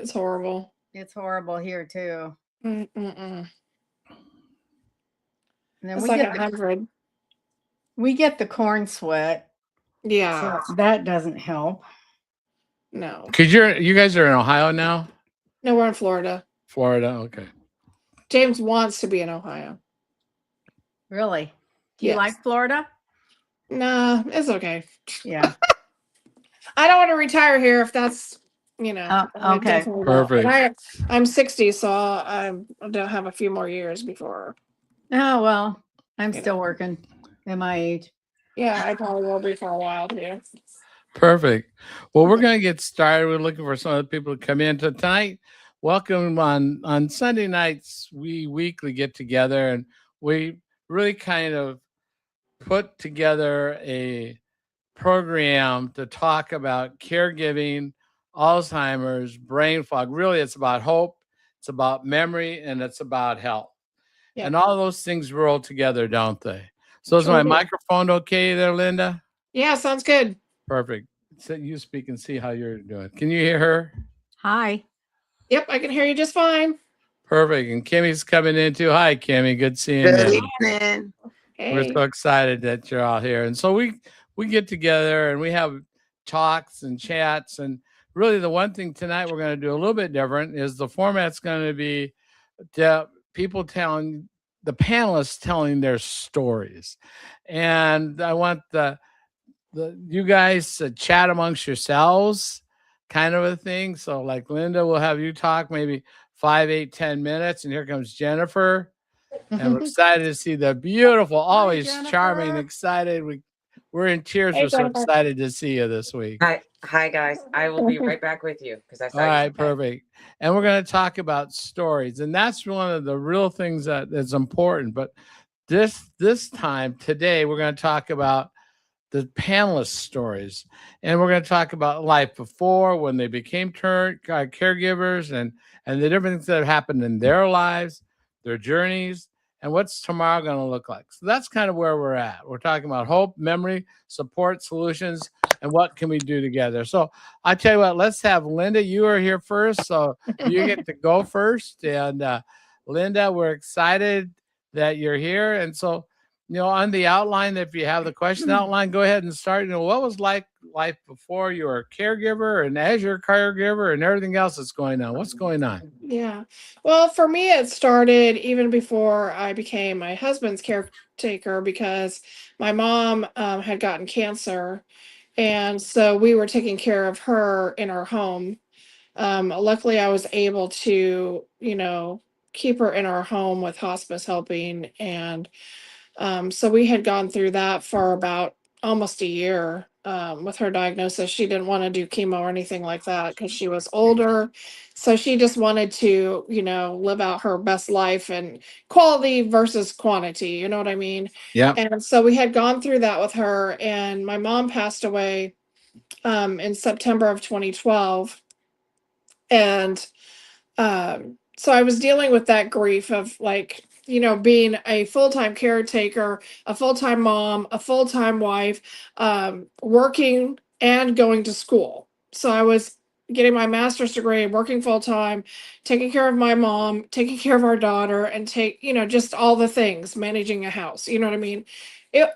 It's horrible. It's horrible here too. Mm-mm-mm. And then It's like 100. we get the corn sweat, Yeah. so that doesn't help. No. Because you guys are in Ohio now? No, we're in Florida. Florida, okay. James wants to be in Ohio. Really? Do you Yes. like Florida? Nah, it's okay. Yeah. I don't want to retire here if that's, I Okay. definitely don't. Perfect. And I'm 60, so I don't have a few more years before. Oh, well, I'm You still working at my age. Yeah, I probably will be for a while too. Perfect. Well, we're going to get started. We're looking for some of the people to come in tonight. Welcome on Sunday nights. We weekly get together and we really kind of put together a program to talk about caregiving, Alzheimer's, brain fog. Really, it's about hope, it's about memory, and it's about health. Yeah. And all those things roll together, don't they? So is my microphone okay there, Linda? Yeah, sounds good. Perfect. So you speak and see how you're doing. Can you hear her? Hi. Yep, I can hear you just fine. Perfect. And Kimmy's coming in too. Hi, Kimmy. Good seeing Good you. evening. Hey. We're so excited that you're all here. And so we get together and we have talks and chats. And really the one thing tonight we're going to do a little bit different is the format's going to be people telling the panelists telling their stories. And I want you guys to chat amongst yourselves, kind of a thing. So like Linda will have you talk maybe 5, 8, 10 minutes. And here comes Jennifer. And we're excited to see the beautiful, always charming, excited. We're in tears. We're so excited to see you this week. Hi guys. I will be right back with you because I saw All you. right, perfect. And we're going to talk about stories, and that's one of the real things that is important. But this time today, we're going to talk about the panelist stories, and we're going to talk about life before when they became caregivers, and the different things that happened in their lives, their journeys, and what's tomorrow going to look like. So that's kind of where we're at. We're talking about hope, memory, support, solutions, and what can we do together. So I tell you what, let's have Linda. You are here first, so you get to go first. And Linda, we're excited that you're here. And so, on the outline, if you have the question outline, go ahead and start. What was life before you were a caregiver and as you're a caregiver and everything else that's going on? What's going on? Yeah. Well, for me, it started even before I became my husband's caretaker because my mom had gotten cancer. And so we were taking care of her in our home. Luckily, I was able to, keep her in our home with hospice helping. And so we had gone through that for about almost a year with her diagnosis. She didn't want to do chemo or anything like that because she was older. So she just wanted to, live out her best life and quality versus quantity. You know what I mean? Yeah. And so we had gone through that with her. And my mom passed away in September of 2012. And so I was dealing with that grief of being a full-time caretaker, a full-time mom, a full-time wife, working and going to school. So I was getting my master's degree, working full-time, taking care of my mom, taking care of our daughter, and just all the things, managing a house. You know what I mean?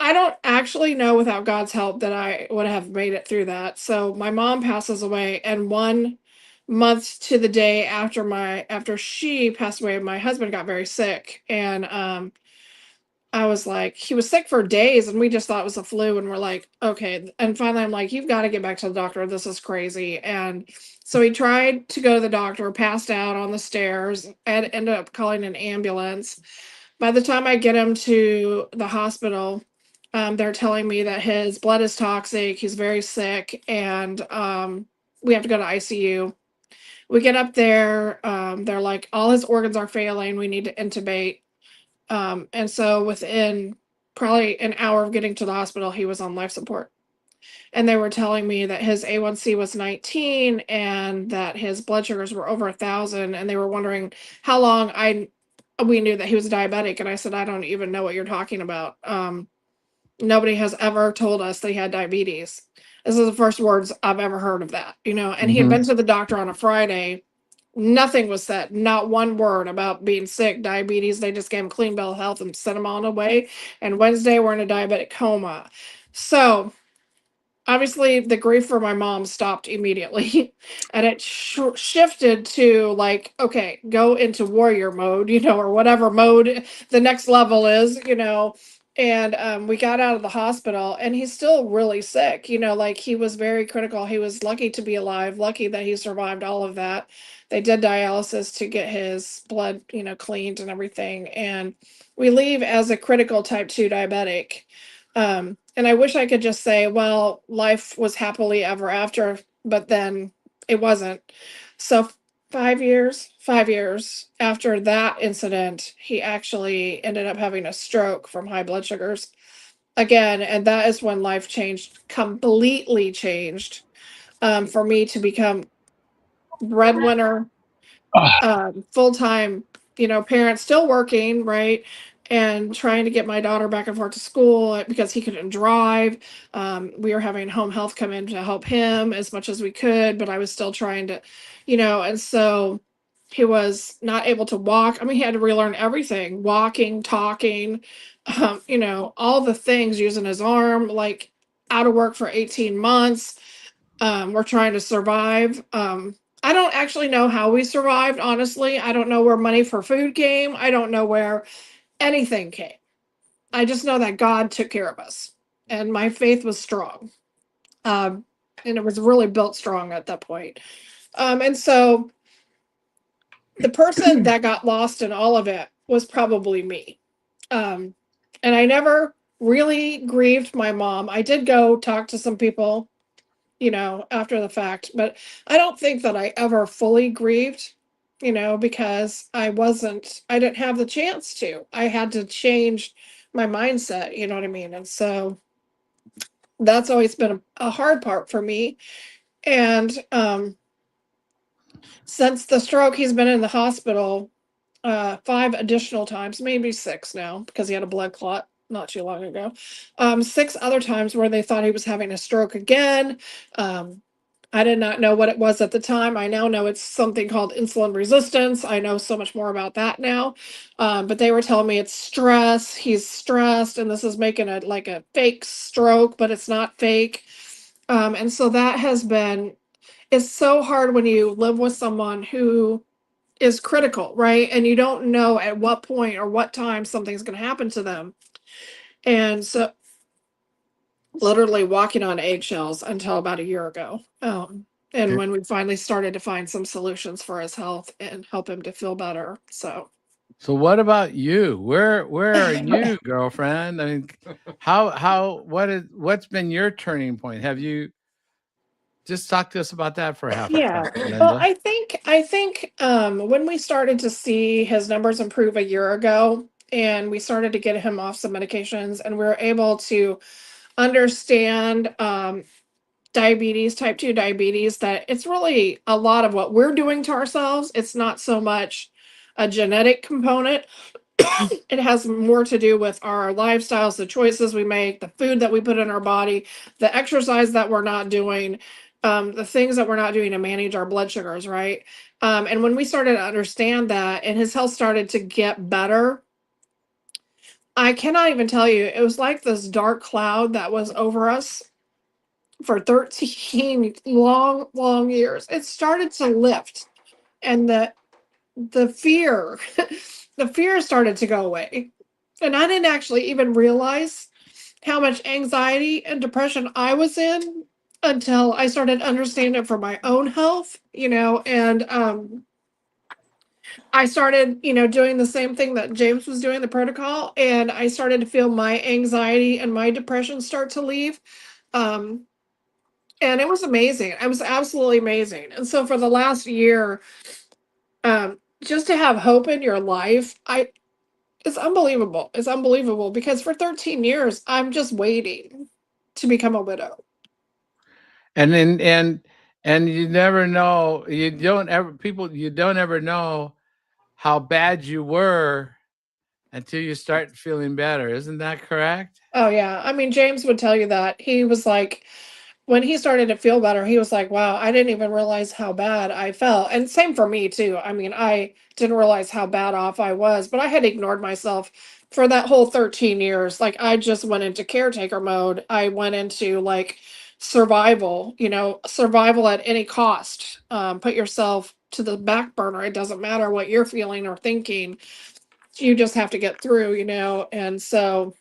I don't actually know without God's help that I would have made it through that. So my mom passes away, and 1 month to the day after she passed away, my husband got very sick. And I was like, he was sick for days and we just thought it was a flu, and we're like, okay. And finally I'm like, you've got to get back to the doctor, this is crazy. And so he tried to go to the doctor, passed out on the stairs, and ended up calling an ambulance. By the time I get him to the hospital, they're telling me that his blood is toxic, he's very sick, and we have to go to ICU. We get up there, they're like, all his organs are failing, we need to intubate. And so within probably an hour of getting to the hospital, he was on life support. And they were telling me that his A1C was 19 and that his blood sugars were over 1,000. And they were wondering how long we knew that he was diabetic. And I said, I don't even know what you're talking about. Nobody has ever told us that he had diabetes. This is the first words I've ever heard of that, and he had been to the doctor on a Friday Nothing was said, not one word about being sick, diabetes. They just gave him clean bill of health and sent him on away. And Wednesday, we're in a diabetic coma. So obviously the grief for my mom stopped immediately and it shifted to like, okay, go into warrior mode, or whatever mode the next level is, and we got out of the hospital and he's still really sick, like he was very critical. He was lucky to be alive, lucky that he survived all of that. They did dialysis to get his blood, cleaned and everything, and we leave as a critical type 2 diabetic. And I wish I could just say, well, life was happily ever after, but then it wasn't. So 5 years after that incident, he actually ended up having a stroke from high blood sugars again. And that is when life changed, completely changed, for me to become breadwinner, full-time, parent, still working, right? And trying to get my daughter back and forth to school because he couldn't drive. We were having home health come in to help him as much as we could, but I was still trying to, and so he was not able to walk. I mean, he had to relearn everything, walking, talking, all the things, using his arm, like out of work for 18 months. We're trying to survive. I don't actually know how we survived, honestly. I don't know where money for food came. I don't know where anything came. I just know that God took care of us and my faith was strong. Um, and it was really built strong at that point. And so the person that got lost in all of it was probably me. Um, and I never really grieved my mom. I did go talk to some people, after the fact, but I don't think that I ever fully grieved, because I didn't have the chance to. I had to change my mindset, you know what I mean? And so that's always been a hard part for me. And since the stroke, he's been in the hospital 5 additional times, maybe 6 now, because he had a blood clot not too long ago. 6 other times where they thought he was having a stroke again. I did not know what it was at the time. I now know it's something called insulin resistance. I know so much more about that now. But they were telling me it's stress. He's stressed, and this is making it like a fake stroke, but it's not fake. And so that it's so hard when you live with someone who is critical, right? And you don't know at what point or what time something's going to happen to them. And so literally walking on eggshells until about a year ago. And Okay. when we finally started to find some solutions for his health and help him to feel better. So what about you? Where are you, girlfriend? I mean, what's been your turning point? Have you just talk to us about that for half a yeah. second, Well, Linda? I think when we started to see his numbers improve a year ago and we started to get him off some medications and we were able to understand diabetes, type 2 diabetes, that it's really a lot of what we're doing to ourselves. It's not so much a genetic component. It has more to do with our lifestyles, the choices we make, the food that we put in our body, the exercise that we're not doing, the things that we're not doing to manage our blood sugars, right? And when we started to understand that and his health started to get better, I cannot even tell you, it was like this dark cloud that was over us for 13 long, long years. It started to lift and the fear, the fear started to go away. And I didn't actually even realize how much anxiety and depression I was in until I started understanding it for my own health, and I started, doing the same thing that James was doing, the protocol, and I started to feel my anxiety and my depression start to leave. Um, and it was amazing. It was absolutely amazing. And so for the last year, just to have hope in your life, it's unbelievable. It's unbelievable because for 13 years, I'm just waiting to become a widow. And then and you never know, you don't ever know how bad you were until you start feeling better. Isn't that correct? Oh yeah. I mean, James would tell you that. He was like, when he started to feel better, he was like, wow, I didn't even realize how bad I felt. And same for me too. I mean, I didn't realize how bad off I was, but I had ignored myself for that whole 13 years. Like I just went into caretaker mode. I went into like survival, survival at any cost. Put yourself to the back burner. It doesn't matter what you're feeling or thinking. You just have to get through, and so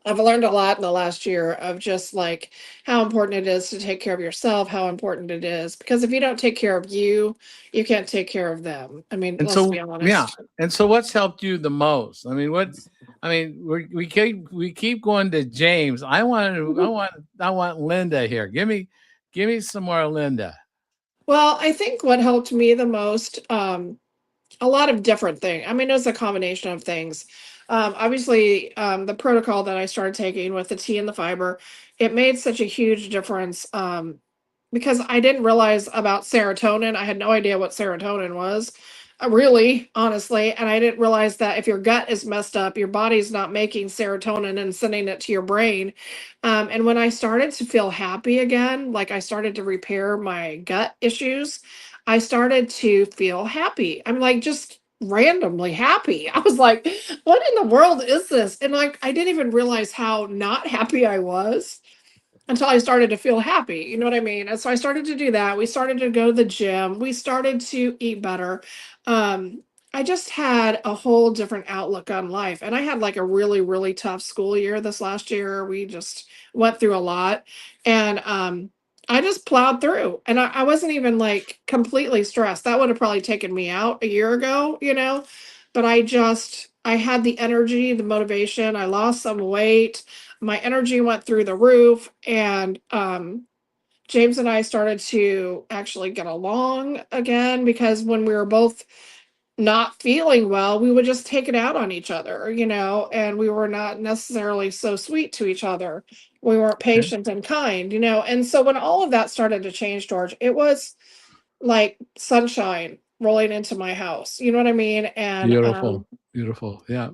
I've learned a lot in the last year of just like how important it is to take care of yourself, how important it is. Because if you don't take care of you, you can't take care of them. I mean, And let's so, be yeah. honest. And so, what's helped you the most? I mean, we keep going to James. I want Linda here. Give me some more Linda. Well, I think what helped me the most, a lot of different things. I mean, it was a combination of things. Obviously, the protocol that I started taking with the tea and the fiber, it made such a huge difference. Because I didn't realize about serotonin. I had no idea what serotonin was, really, honestly. And I didn't realize that if your gut is messed up, your body's not making serotonin and sending it to your brain. And when I started to feel happy again, like I started to repair my gut issues, I started to feel happy. I'm like just randomly happy. I was like, what in the world is this? And like, I didn't even realize how not happy I was until I started to feel happy. You know what I mean? And so I started to do that. We started to go to the gym. We started to eat better. I just had a whole different outlook on life. And I had like a really, really tough school year this last year. We just went through a lot. And I just plowed through. And I wasn't even like completely stressed. That would have probably taken me out a year ago, But I had the energy, the motivation. I lost some weight, my energy went through the roof, and James and I started to actually get along again, because when we were both not feeling well, we would just take it out on each other, and we were not necessarily so sweet to each other. We weren't patient and kind, and so when all of that started to change, George, it was like sunshine rolling into my house, you know what I mean? And Beautiful. Yeah.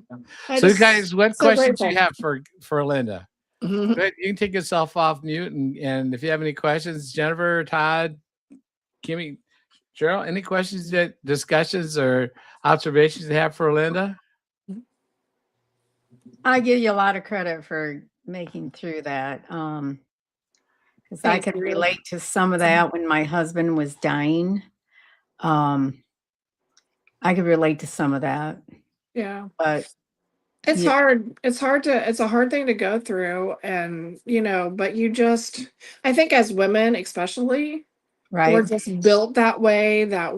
I So, just guys, what so questions do you grateful. have for Linda? Mhm. Go ahead, you can take yourself off mute, and if you have any questions, Jennifer, Todd, Kimmy, Cheryl, any questions, discussions, or observations you have for Linda? I give you a lot of credit for making through that. Because I Thank can you. relate to some of that when my husband was dying. I could relate to some of that, Yeah. but It's yeah, hard. It's a hard thing to go through. And, but I think as women, especially, we're right, just built that way that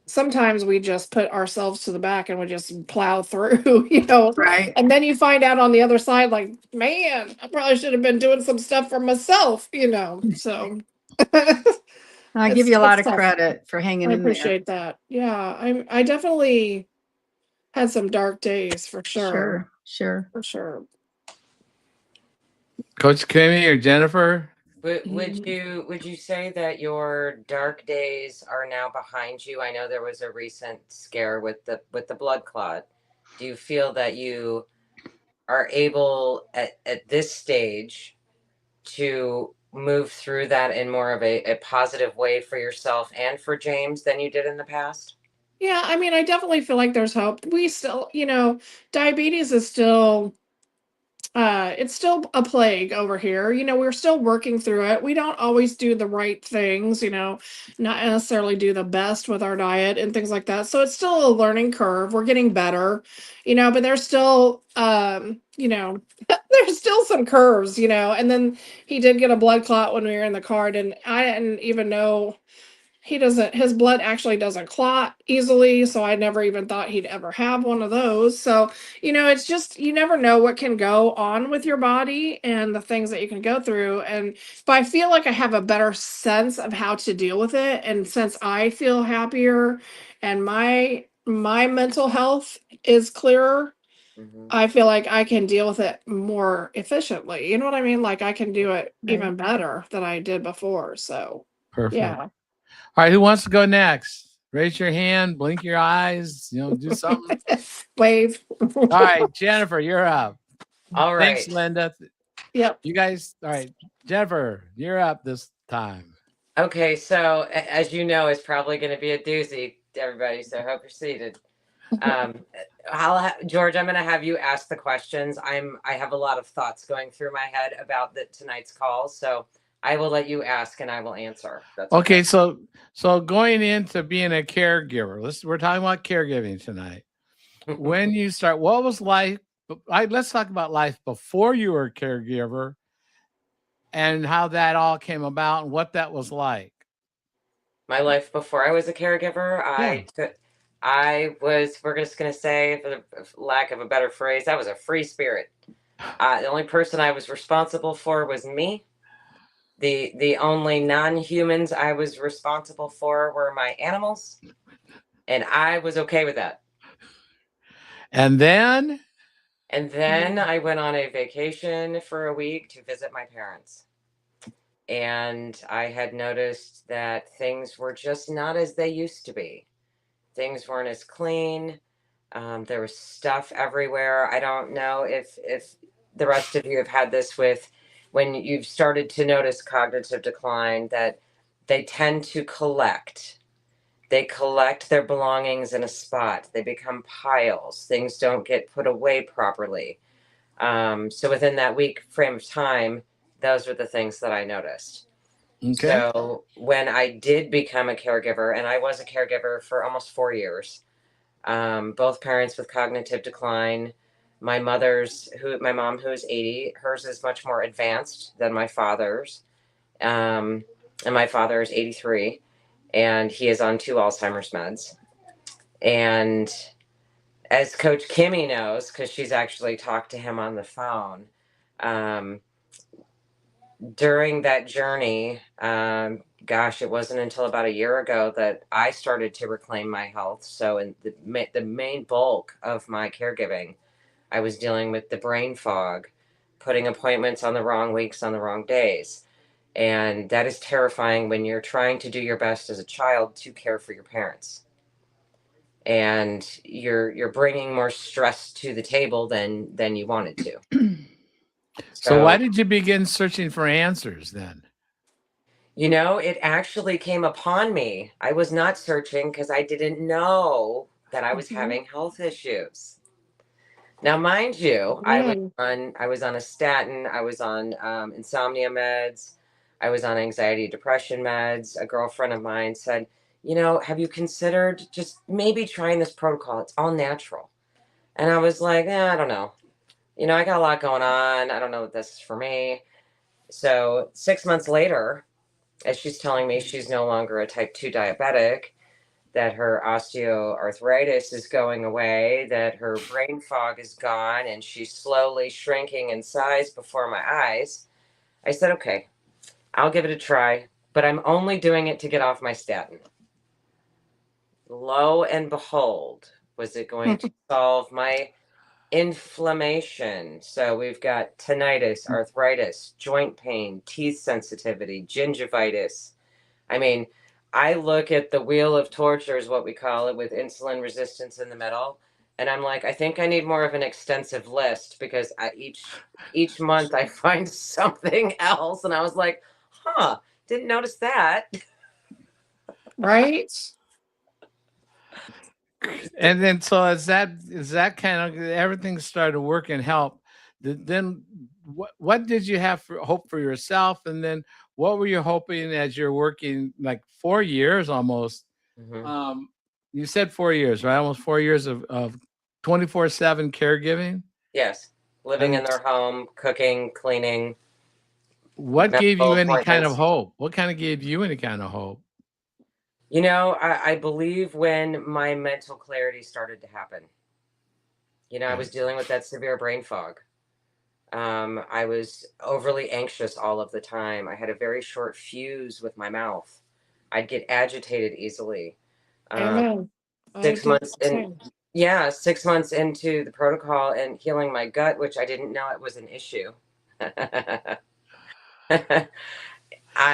sometimes we just put ourselves to the back and we just plow through, right. and then you find out on the other side, like, man, I probably should have been doing some stuff for myself, so I give you a lot it's of tough. credit for hanging I in there. appreciate that. Yeah. I definitely had some dark days for sure. Sure. For sure. Coach Kimmy or Jennifer? Would you say that your dark days are now behind you? I know there was a recent scare with the blood clot. Do you feel that you are able at this stage to move through that in more of a positive way for yourself and for James than you did in the past? Yeah, I mean, I definitely feel like there's hope. We still, diabetes is still it's still a plague over here. We're still working through it. We don't always do the right things, not necessarily do the best with our diet and things like that. So it's still a learning curve. We're getting better, but there's still there's still some curves, and then he did get a blood clot when we were in the car, and I didn't even know his blood actually doesn't clot easily, so I never even thought he'd ever have one of those. So it's just, you never know what can go on with your body and the things that you can go through. But I feel like I have a better sense of how to deal with it, and since I feel happier and my mental health is clearer, Mm-hmm. I feel like I can deal with it more efficiently. You know what I mean? Like I can do it Right. even better than I did before. So Perfect. yeah. All right, who wants to go next? Raise your hand, blink your eyes, do something. Wave. All right, Jennifer, you're up. All right. Thanks, Linda. Yep. You guys, all right, Jennifer, you're up this time. Okay, so as you know, it's probably going to be a doozy, everybody. So I hope you're seated. George, I'm going to have you ask the questions. I have a lot of thoughts going through my head about tonight's call, so I will let you ask and I will answer. That's Okay, so going into being a caregiver, we're talking about caregiving tonight. When you start, what was life? Let's talk about life before you were a caregiver and how that all came about and what that was like. My life before I was a caregiver, we're just going to say, for the lack of a better phrase, I was a free spirit. The only person I was responsible for was me. The only non-humans I was responsible for were my animals, and I was okay with that. And then I went on a vacation for a week to visit my parents. And I had noticed that things were just not as they used to be. Things weren't as clean. There was stuff everywhere. I don't know if the rest of you have had this with when you've started to notice cognitive decline, that they tend to collect. They collect their belongings in a spot. They become piles. Things don't get put away properly. So within that week frame of time, those were the things that I noticed. okay. So when I did become a caregiver, and I was a caregiver for almost 4 years, both parents with cognitive decline. My mom, who is 80, hers is much more advanced than my father's. And my father is 83, and he is on 2 Alzheimer's meds. And as Coach Kimmy knows, because she's actually talked to him on the phone, during that journey, it wasn't until about a year ago that I started to reclaim my health. So in the main bulk of my caregiving, I was dealing with the brain fog, putting appointments on the wrong weeks, on the wrong days. And that is terrifying when you're trying to do your best as a child to care for your parents. And you're bringing more stress to the table than you wanted to. So why did you begin searching for answers then? You know, it actually came upon me. I was not searching because I didn't know that I was having health issues. Now, mind you, I was on a statin. I was on insomnia meds. I was on anxiety, depression meds. A girlfriend of mine said, you know, have you considered just maybe trying this protocol? It's all natural. And I was like, I don't know. You know, I got a lot going on. I don't know if this is for me. So 6 months later, as she's telling me she's no longer a type 2 diabetic, that her osteoarthritis is going away, that her brain fog is gone, and she's slowly shrinking in size before my eyes, I said, okay, I'll give it a try, but I'm only doing it to get off my statin. Lo and behold, was it going to solve my inflammation? So we've got tinnitus, arthritis, joint pain, teeth sensitivity, gingivitis. I mean, I look at the wheel of torture is what we call it, with insulin resistance in the middle. And I'm like, I think I need more of an extensive list, because each month I find something else. And I was like, didn't notice that. Right. And then so as that kind of everything started to work and help, then what did you have for hope for yourself? And then what were you hoping as you're working like 4 years almost? Mm-hmm. You said 4 years, right? Almost 4 years of 24/7 caregiving. Yes. Living in their home, cooking, cleaning. What gave you any kind of hope? What kind of gave you any kind of hope? You know, I believe when my mental clarity started to happen. You know, I was dealing with that severe brain fog. I was overly anxious all of the time. I had a very short fuse with my mouth. I'd get agitated easily. Amen. 6 months in, 6 months into the protocol and healing my gut, which I didn't know it was an issue.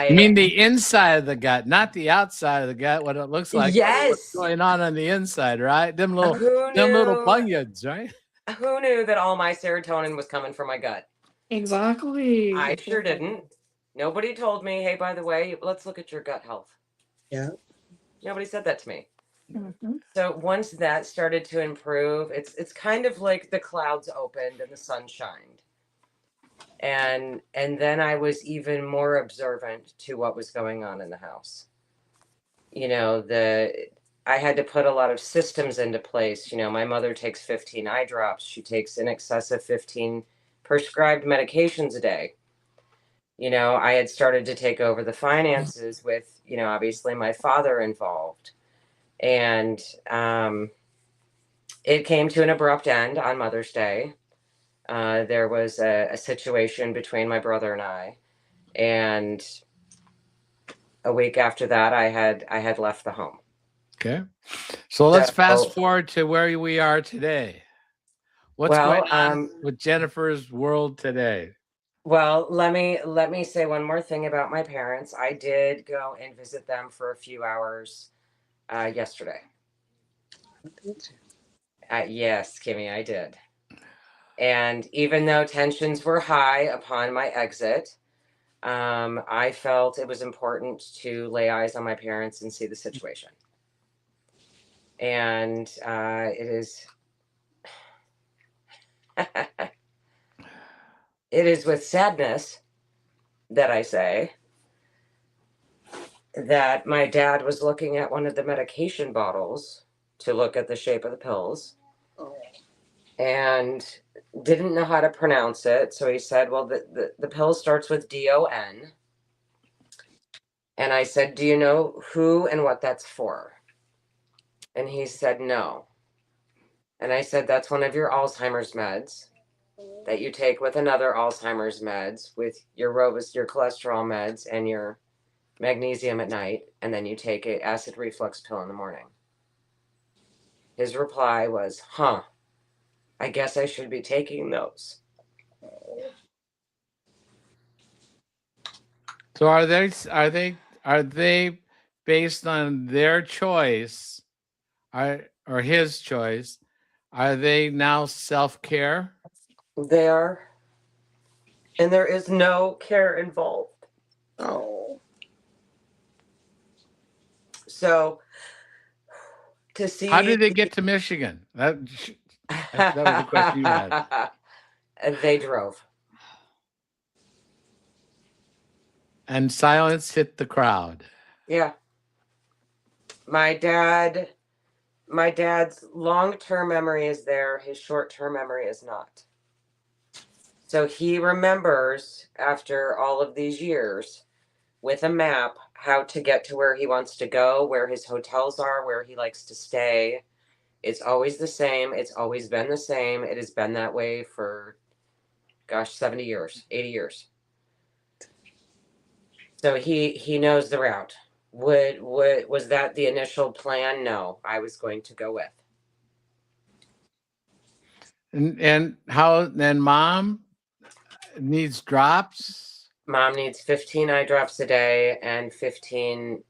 You mean the inside of the gut, not the outside of the gut, what it looks like. Yes. What's going on the inside, right? Them little bunions, right? Who knew that all my serotonin was coming from my gut? Exactly. I sure didn't. Nobody told me, hey, by the way, let's look at your gut health. Yeah. Nobody said that to me. Mhm. So once that started to improve, it's kind of like the clouds opened and the sun shined. And then I was even more observant to what was going on in the house. You know, I had to put a lot of systems into place. You know, my mother takes 15 eye drops. She takes in excess of 15 prescribed medications a day. You know, I had started to take over the finances with, you know, obviously my father involved. And it came to an abrupt end on Mother's Day. There was a situation between my brother and I. And a week after that, I had left the home. Okay. So let's So- fast forward to where we are today. What's going on with Jennifer's world today? Well, let me say one more thing about my parents. I did go and visit them for a few hours yesterday. Yes, Kimmy, I did. And even though tensions were high upon my exit, I felt it was important to lay eyes on my parents and see the situation. And it is it is with sadness that I say that my dad was looking at one of the medication bottles to look at the shape of the pills and didn't know how to pronounce it. So he said, well, the pill starts with DON. And I said, do you know who and what that's for? And he said, no. And I said, that's one of your Alzheimer's meds that you take with another Alzheimer's meds, with your cholesterol meds and your magnesium at night, and then you take an acid reflux pill in the morning. His reply was, huh, I guess I should be taking those. So are they based on their choice, or his choice? Are they now self-care? They are, and there is no care involved. Oh. So to see, How did they get to Michigan? That was the question you had. They drove. And silence hit the crowd. Yeah. My dad's long-term memory is there, his short-term memory is not. So he remembers, after all of these years, with a map, how to get to where he wants to go, where his hotels are, where he likes to stay. It's always the same. It's always been the same. It has been that way for, gosh, 70 years, 80 years. So he knows the route. Was that the initial plan? No, I was going to go with. And how then mom needs drops? Mom needs 15 eye drops a day and 15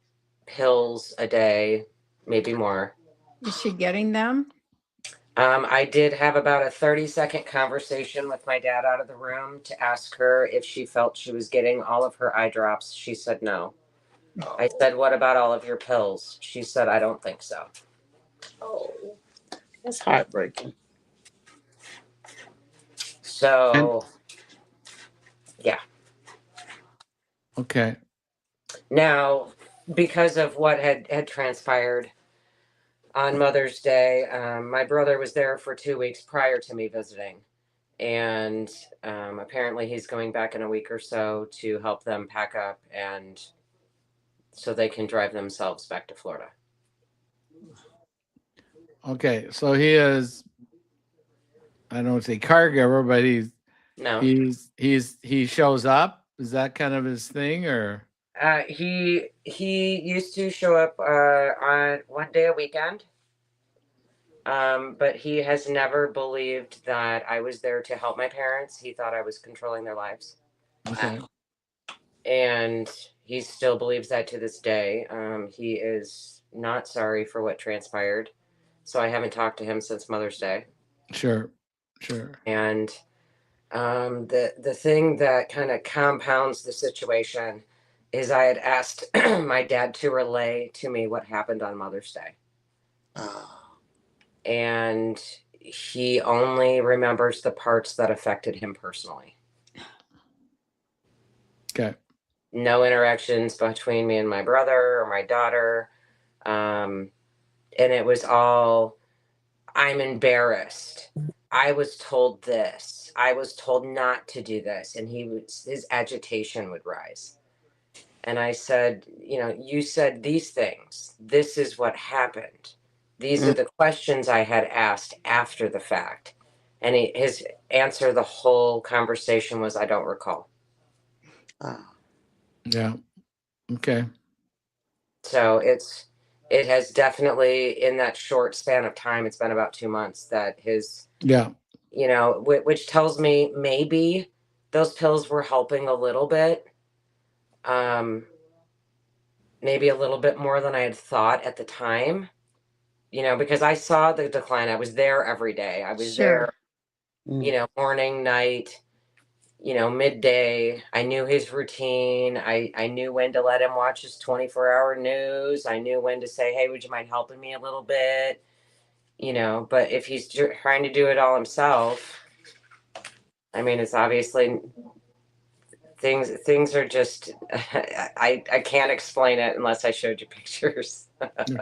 pills a day, maybe more. Is she getting them? I did have about a 30-second conversation with my dad out of the room to ask her if she felt she was getting all of her eye drops. She said no. I said, what about all of your pills? She said, I don't think so. Oh. That's heartbreaking. So, yeah. Okay. Now, because of what had transpired on Mother's Day, my brother was there for 2 weeks prior to me visiting. And apparently he's going back in a week or so to help them pack up and so they can drive themselves back to Florida. Okay. So he is, I don't want to say caregiver, but No. he shows up. Is that kind of his thing, or? He used to show up on one day a weekend. But he has never believed that I was there to help my parents. He thought I was controlling their lives. Okay. And he still believes that to this day. He is not sorry for what transpired. So I haven't talked to him since Mother's Day. Sure. And The thing that kind of compounds the situation is I had asked my dad to relay to me what happened on Mother's Day, Oh, and he only remembers the parts that affected him personally. Okay. No interactions between me and my brother or my daughter. And it was all, I'm embarrassed. I was told this. I was told not to do this. And his agitation would rise. And I said, you said these things. This is what happened. These are the questions I had asked after the fact. And his answer the whole conversation was, I don't recall. oh. Yeah. Okay. So it has definitely, in that short span of time, it's been about 2 months that his, Yeah. which tells me maybe those pills were helping a little bit. Maybe a little bit more than I had thought at the time, because I saw the decline. I was there every day. I was there, Sure. morning, night, midday. I knew his routine. I knew when to let him watch his 24-hour news. I knew when to say, hey, would you mind helping me a little bit? But if he's trying to do it all himself, I mean, it's obviously things are just, I can't explain it unless I showed you pictures.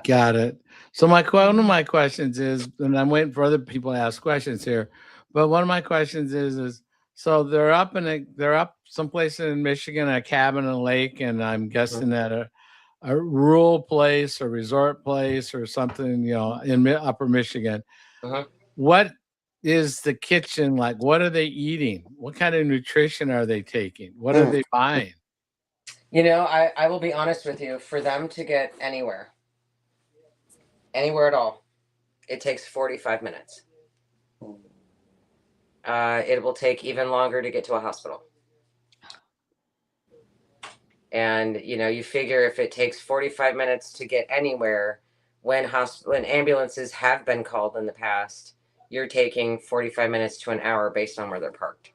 Got it. So one of my questions is, and I'm waiting for other people to ask questions here, but one of my questions is so they're up someplace in Michigan, a cabin in a lake, and I'm guessing at a rural place or resort place or something, in upper Michigan. Uh-huh. What is the kitchen like? What are they eating? What kind of nutrition are they taking? What are they buying? I will be honest with you. For them to get anywhere at all, it takes 45 minutes. It will take even longer to get to a hospital. And you figure if it takes 45 minutes to get anywhere, when ambulances have been called in the past, you're taking 45 minutes to an hour based on where they're parked.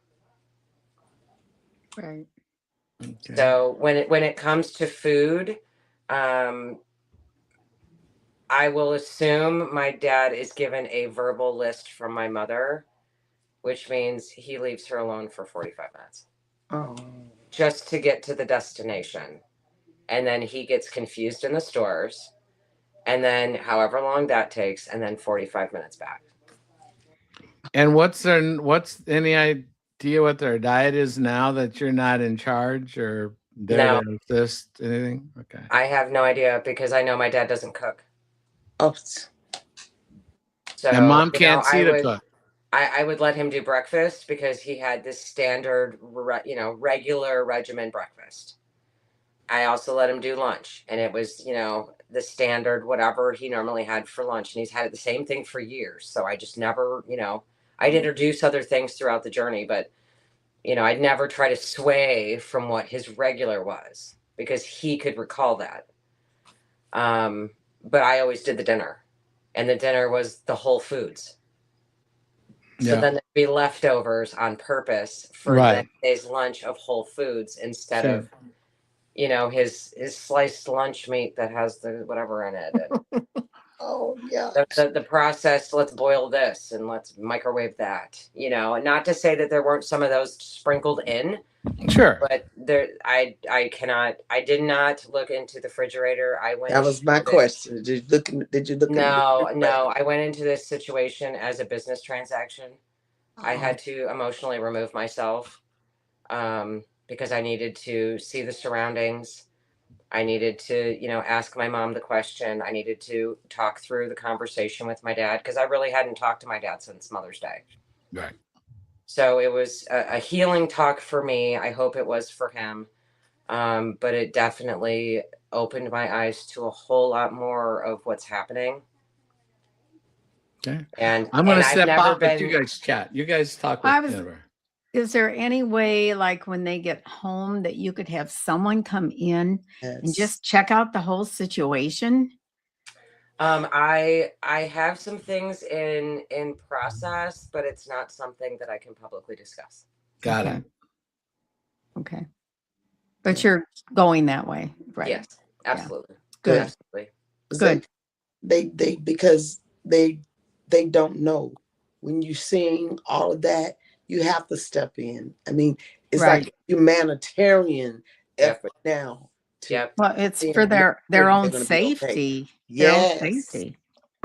Right. Okay. So when it comes to food, I will assume my dad is given a verbal list from my mother, which means he leaves her alone for 45 minutes Oh. just to get to the destination. And then he gets confused in the stores, and then however long that takes, and then 45 minutes back. And what's any idea what their diet is now that you're not in charge or there No. to assist anything? Okay. I have no idea because I know my dad doesn't cook. Oh. So And mom can't see to cook. I would let him do breakfast because he had this standard, regular regimen breakfast. I also let him do lunch, and it was, the standard whatever he normally had for lunch, and he's had the same thing for years. So I just never, I'd introduce other things throughout the journey, but I'd never try to sway from what his regular was because he could recall that. But I always did the dinner, and the dinner was the Whole Foods. So Yeah. then there'd be leftovers on purpose for the Right. next day's lunch of Whole Foods instead Sure. of, his sliced lunch meat that has the whatever in it. And Oh, yeah. the process, let's boil this and let's microwave that, and not to say that there weren't some of those sprinkled in, Sure. but I did not look into the refrigerator. I went. That was my question. Did you look in the No, I went into this situation as a business transaction. I had to emotionally remove myself, because I needed to see the surroundings. I needed to, ask my mom the question. I needed to talk through the conversation with my dad because I really hadn't talked to my dad since Mother's Day. Right. So it was a healing talk for me. I hope it was for him. But it definitely opened my eyes to a whole lot more of what's happening. Okay. And I'm going to I've step never out, but been. you guys chat. You guys talk with Jennifer. Is there any way, like when they get home, that you could have someone come in and just check out the whole situation? I have some things in process, but it's not something that I can publicly discuss. Got Okay. it. Okay. But you're going that way, right? Yes, absolutely. Good. Absolutely. Good. They because they don't know. When you're seeing all of that, you have to step in. I mean, it's Right. like humanitarian Yep. effort now to Yep. Well, it's see for and make their sure they're own gonna be okay. safety. Their own Yes. safety.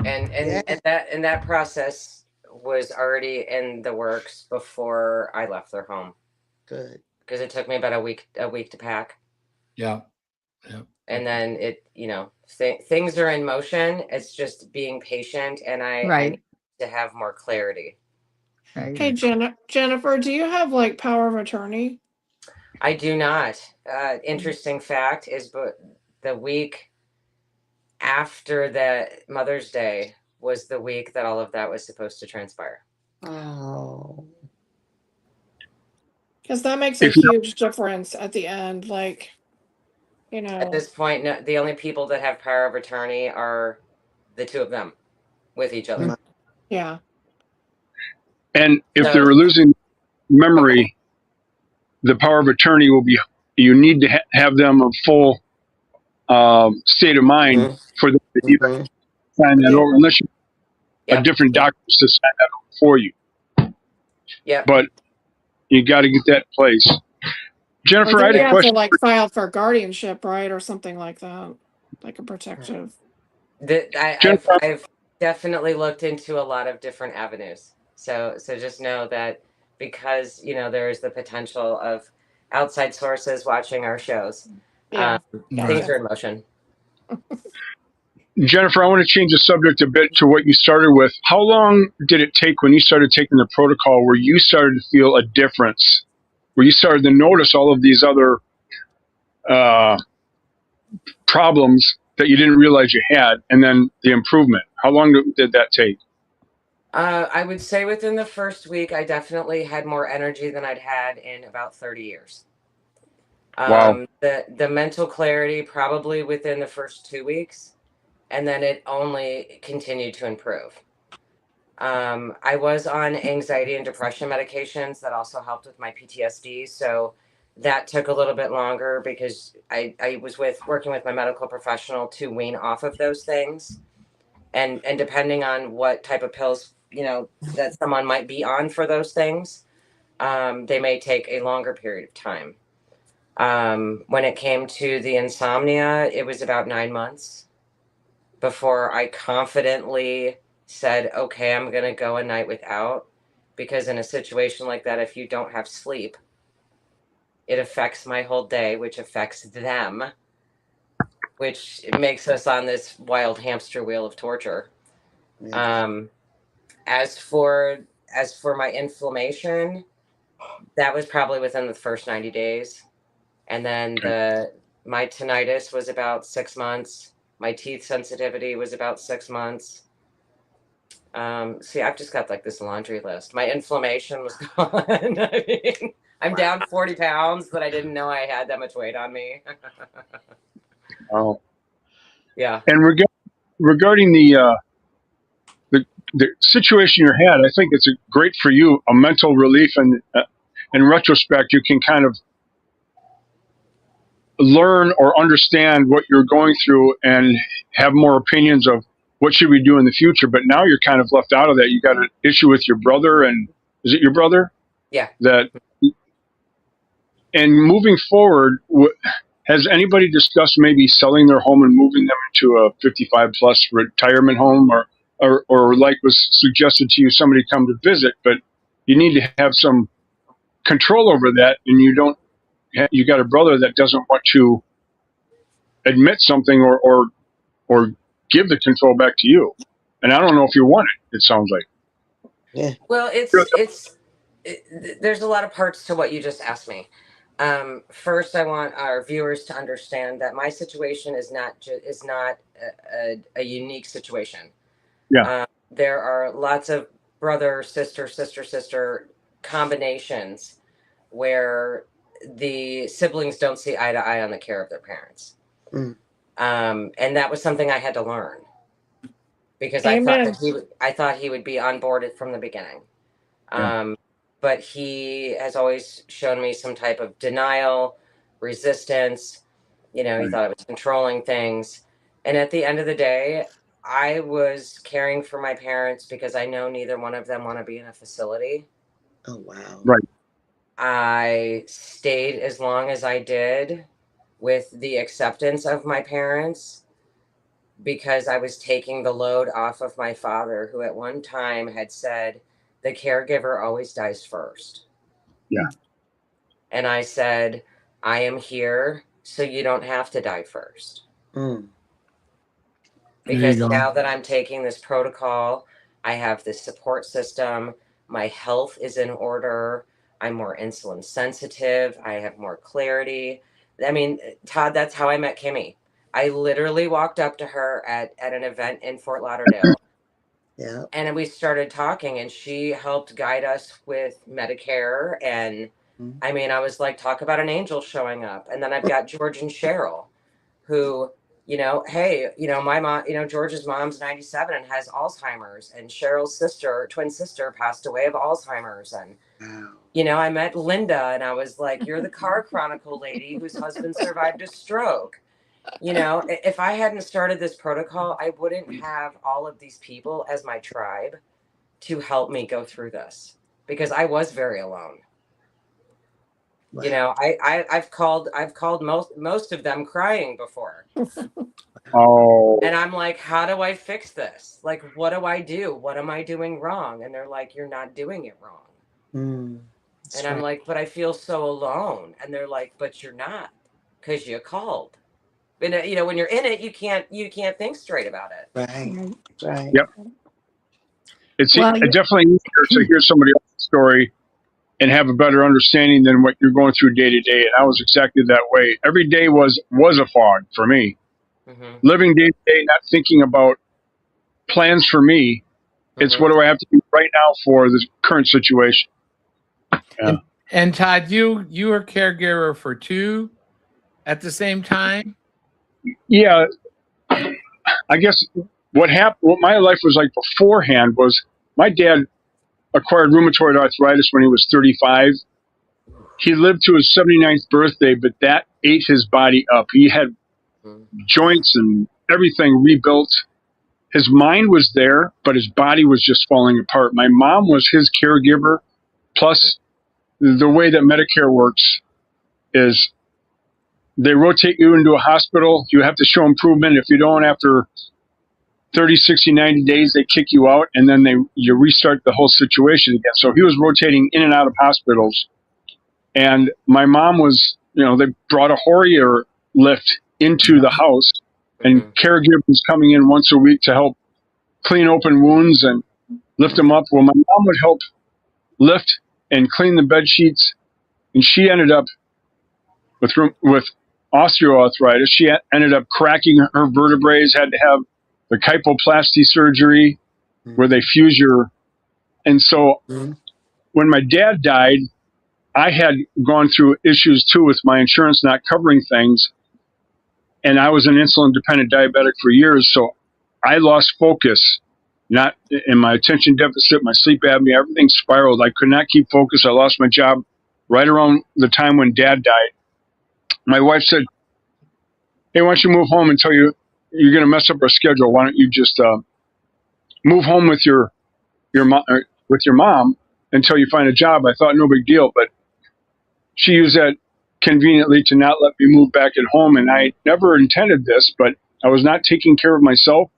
And Yeah. that process was already in the works before I left their home, Good. because it took me about a week to pack. Yeah. Yeah. And then things are in motion. It's just being patient, and I Right. need to have more clarity. Right. Hey, Jennifer, do you have like power of attorney? I do not. Interesting fact is, but the week after that Mother's Day was the week that all of that was supposed to transpire. Oh. Because that makes a huge difference at the end. Like, At this point, no, the only people that have power of attorney are the two of them with each other. yeah. And if So- they're losing memory, the power of attorney will be, you need to have them a full state of mind for them to even sign that over, unless you a different doctor to sign that over for you. Yeah. But you got to get that in place. Jennifer, I Or had you a have to question. like file for guardianship, right? Or something like that. Like a protective. I've definitely looked into a lot of different avenues. So just know that, because there is the potential of outside sources watching our shows. Yeah. Things are in motion. Jennifer, I want to change the subject a bit to what you started with. How long did it take when you started taking the protocol where you started to feel a difference, where you started to notice all of these other problems that you didn't realize you had, and then the improvement? How long did that take? I would say within the first week, I definitely had more energy than I'd had in about 30 years. Wow. The mental clarity probably within the first 2 weeks, and then it only continued to improve. I was on anxiety and depression medications that also helped with my PTSD, so that took a little bit longer because I was working with my medical professional to wean off of those things, and depending on what type of pills that someone might be on for those things, they may take a longer period of time. When it came to the insomnia, it was about 9 months before I confidently said, okay, I'm going to go a night without, because in a situation like that, if you don't have sleep, it affects my whole day, which affects them, which makes us on this wild hamster wheel of torture. As for my inflammation, that was probably within the first 90 days. And then my tinnitus was about 6 months. My teeth sensitivity was about 6 months. See, I've just got like this laundry list. My inflammation was gone. I mean, I'm down 40 pounds, but I didn't know I had that much weight on me. Wow. Yeah. And regarding the situation you had, I think it's great for you, a mental relief, and in retrospect, you can kind of learn or understand what you're going through and have more opinions of what should we do in the future. But now you're kind of left out of that. You got an issue with your brother, and is it your brother? Yeah. And moving forward, has anybody discussed maybe selling their home and moving them into a 55 plus retirement home, or like was suggested to you, somebody come to visit, but you need to have some control over that, and you got a brother that doesn't want to admit something or give the control back to you, and I don't know if you want it. It sounds like. Yeah. Well, there's a lot of parts to what you just asked me. First, I want our viewers to understand that my situation is not a unique situation. Yeah. There are lots of brother, sister combinations where the siblings don't see eye to eye on the care of their parents. And that was something I had to learn, because I thought he would be on board from the beginning. Yeah. but he has always shown me some type of denial, resistance. You know, he Right. thought I was controlling things. And at the end of the day, I was caring for my parents because I know neither one of them want to be in a facility. Oh, wow. Right. I stayed as long as I did with the acceptance of my parents because I was taking the load off of my father, who at one time had said, the caregiver always dies first. Yeah. And I said, I am here so you don't have to die first. Mm. There you Because go. now that I'm taking this protocol, I have this support system. My health is in order. I'm more insulin sensitive. I have more clarity. I mean, Todd, that's how I met Kimmy. I literally walked up to her at an event in Fort Lauderdale. Yeah. And we started talking, and she helped guide us with Medicare. And Mm. I mean, I was like, talk about an angel showing up. And then I've got George and Cheryl, who, you know, hey, you know, my mom, you know, George's mom's 97 and has Alzheimer's, and Cheryl's sister, twin sister, passed away of Alzheimer's. And, Wow. you know, I met Linda, and I was like, you're the car chronicle lady whose husband survived a stroke. You know, if I hadn't started this protocol, I wouldn't have all of these people as my tribe to help me go through this, because I was very alone. Wow. You know, I've called most of them crying before. Oh, And I'm like, how do I fix this? Like, what do I do? What am I doing wrong? And they're like, you're not doing it wrong. Mm. That's And I'm right. like, but I feel so alone. And they're like, but you're not, because you called. And you know, when you're in it, you can't think straight about it. Right. Right. Yep. It's Well, definitely easier to hear somebody else's story and have a better understanding than what you're going through day to day. And I was exactly that way. Every day was a fog for me. Mm-hmm. Living day to day, not thinking about plans for me. It's Mm-hmm. what do I have to do right now for this current situation. Yeah. And Todd, you were caregiver for two at the same time. Yeah, I guess what happened, what my life was like beforehand was my dad acquired rheumatoid arthritis when he was 35. He lived to his 79th birthday, but that ate his body up. He had joints and everything rebuilt. His mind was there, but his body was just falling apart. My mom was his caregiver. Plus, the way that Medicare works is they rotate you into a hospital. You have to show improvement. If you don't, after 30, 60, 90 days, they kick you out, and then you restart the whole situation again. So he was rotating in and out of hospitals. And my mom was, you know, they brought a Hoyer lift into the house, and caregivers coming in once a week to help clean open wounds and lift them up. Well, my mom would help lift and clean the bed sheets, and she ended up with osteoarthritis. She ended up cracking her vertebrae, had to have the kyphoplasty surgery where they fuse your. And so when my dad died, I had gone through issues too with my insurance not covering things. And I was an insulin dependent diabetic for years. So I lost focus, not in my attention deficit, my sleep apnea, everything spiraled. I could not keep focus. I lost my job right around the time when dad died. My wife said, hey, why don't you move home until you're going to mess up our schedule? Why don't you just move home with your mom until you find a job? I thought no big deal, but she used that conveniently to not let me move back at home. And I never intended this, but I was not taking care of myself.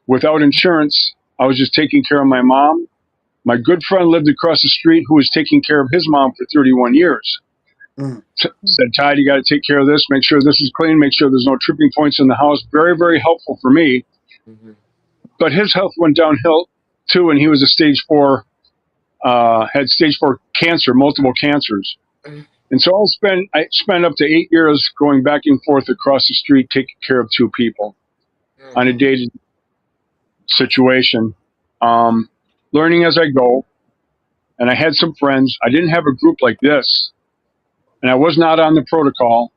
Without insurance, I was just taking care of my mom. My good friend lived across the street who was taking care of his mom for 31 years. Said, Todd, you got to take care of this. Make sure this is clean. Make sure there's no tripping points in the house. Very, very helpful for me. But his health went downhill too, and he was a had stage 4 cancer, multiple cancers. And so I spent up to 8 years going back and forth across the street taking care of two people on a dated situation, learning as I go. And I had some friends. I didn't have a group like this, and I was not on the protocol.